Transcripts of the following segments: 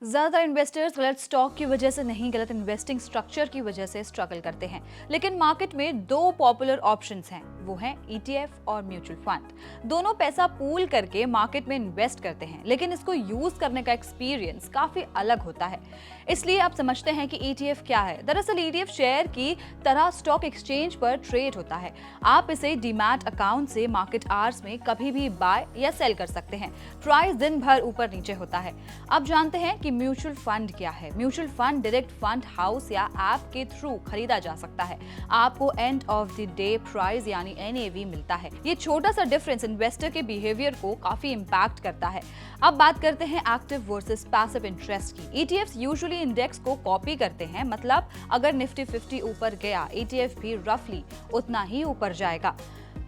ज़्यादातर इन्वेस्टर्स गलत स्टॉक की वजह से नहीं, गलत इन्वेस्टिंग स्ट्रक्चर की वजह से स्ट्रगल करते हैं। लेकिन मार्केट में दो पॉपुलर ऑप्शंस हैं, वो हैं ईटीएफ और म्यूचुअल फंड। दोनों पैसा पूल करके मार्केट में इन्वेस्ट करते हैं, लेकिन इसको यूज करने का एक्सपीरियंस काफी अलग होता है। इसलिए आप समझते हैं कि ईटीएफ क्या है। दरअसल ईटीएफ शेयर की तरह स्टॉक एक्सचेंज पर ट्रेड होता है। आप इसे डीमैट अकाउंट से मार्केट आवर्स में कभी भी बाय या सेल कर सकते हैं। प्राइस दिन भर ऊपर नीचे होता है। अब जानते हैं कि म्यूचुअल फंड क्या है। Mutual fund direct fund house या ऐप के थ्रू खरीदा जा सकता है। आपको end of the day price यानी एनएवी मिलता है। ये छोटा सा डिफरेंस इन्वेस्टर के बिहेवियर को काफी इंपैक्ट करता है। अब बात करते हैं एक्टिव वर्सेस पैसिव इंटरेस्ट की। ईटीएफ्स यूजुअली इंडेक्स को कॉपी करते हैं, मतलब अगर निफ्टी 50 ऊपर गया, ईटीएफ भी रफली उतना ही ऊपर जाएगा।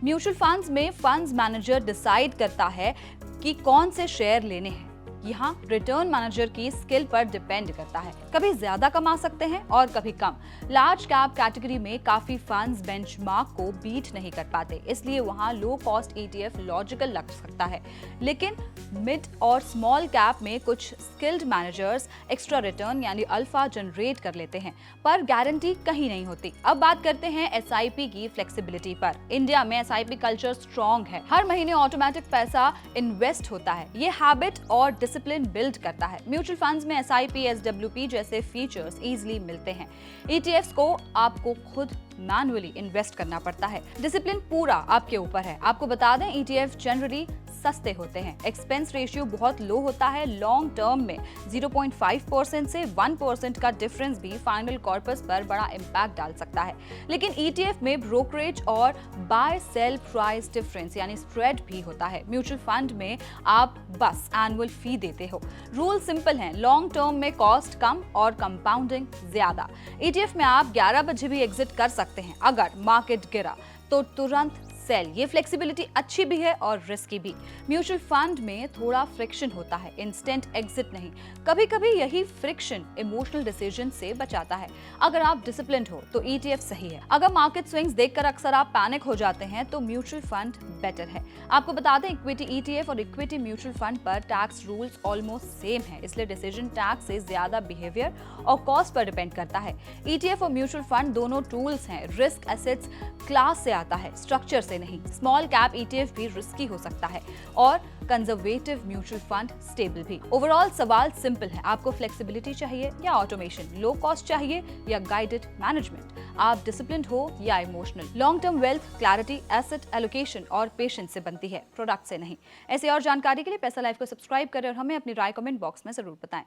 म्यूचुअल फंड्स में फंड्स मैनेजर डिसाइड करता है कि कौन से शेयर लेने हैं। यहाँ रिटर्न मैनेजर की स्किल पर डिपेंड करता है। कभी ज्यादा कमा सकते हैं और कभी कम। लार्ज कैप कैटेगरी में काफी फंड्स बेंचमार्क को बीट नहीं कर पाते, इसलिए वहाँ लो कॉस्ट ईटीएफ लॉजिकल लग सकता है। लेकिन मिड और स्मॉल कैप में कुछ स्किल्ड मैनेजर्स एक्स्ट्रा रिटर्न यानी अल्फा जनरेट कर लेते हैं, पर गारंटी कहीं नहीं होती। अब बात करते हैं एसआईपी की फ्लेक्सिबिलिटी पर। इंडिया में एसआईपी कल्चर स्ट्रॉन्ग है। हर महीने ऑटोमेटिक पैसा इन्वेस्ट होता है। ये हैबिट और डिसिप्लिन बिल्ड करता है। म्यूचुअल फंड्स में एसआईपी, एसडब्ल्यूपी जैसे फीचर्स इजीली मिलते हैं। ईटीएफ्स को आपको खुद मैनुअली इन्वेस्ट करना पड़ता है। डिसिप्लिन पूरा आपके ऊपर है। आपको बता दें, ईटीएफ जनरली सस्ते होते हैं। एक्सपेंस रेशियो बहुत लो होता है। लॉन्ग टर्म में 0.5% से 1% का डिफरेंस भी फाइनल कॉर्पस पर बड़ा इंपैक्ट डाल सकता है। लेकिन ईटीएफ में ब्रोकरेज और बाय सेल प्राइस डिफरेंस यानी स्प्रेड भी होता है। म्यूचुअल फंड में आप बस एनुअल फी देते हो। रूल सिंपल हैं, लॉन्ग टर्म में कॉस्ट कम और कंपाउंडिंग ज्यादा। ईटीएफ में आप 11 बजे भी एग्जिट कर सकते हैं। अगर मार्केट गिरा तो तुरंत सेल। ये फ्लेक्सिबिलिटी अच्छी भी है और रिस्की भी। म्यूचुअल फंड में थोड़ा फ्रिक्शन होता है, इंस्टेंट एग्जिट नहीं। कभी कभी यही फ्रिक्शन इमोशनल डिसीजन से बचाता है। अगर आप डिसिप्लिन्ड हो तो ईटीएफ सही है। अगर मार्केट स्विंग्स देखकर अक्सर आप पैनिक हो जाते हैं तो म्यूचुअल फंड बेटर है। आपको बता दें, इक्विटी ईटीएफ और इक्विटी म्यूचुअल फंड पर टैक्स रूल्स ऑलमोस्ट सेम है, इसलिए डिसीजन टैक्स से ज्यादा बिहेवियर और कॉस्ट पर डिपेंड करता है। ईटीएफ और म्यूचुअल फंड दोनों टूल्स हैं। रिस्क एसेट्स क्लास से आता है, स्ट्रक्चर से नहीं। स्मॉल कैप ईटीएफ भी रिस्की हो सकता है और कंजर्वेटिव म्यूचुअल फंड स्टेबल भी। ओवरऑल सवाल सिंपल है, आपको फ्लेक्सिबिलिटी चाहिए या ऑटोमेशन, लो कॉस्ट चाहिए या गाइडेड मैनेजमेंट, आप डिसिप्लिन्ड हो या emotional. Long term wealth clarity asset allocation और पेशेंस से बनती है, प्रोडक्ट से नहीं। ऐसी और जानकारी के लिए पैसा लाइव को सब्सक्राइब करें और हमें अपनी राय कमेंट बॉक्स में जरूर बताएं।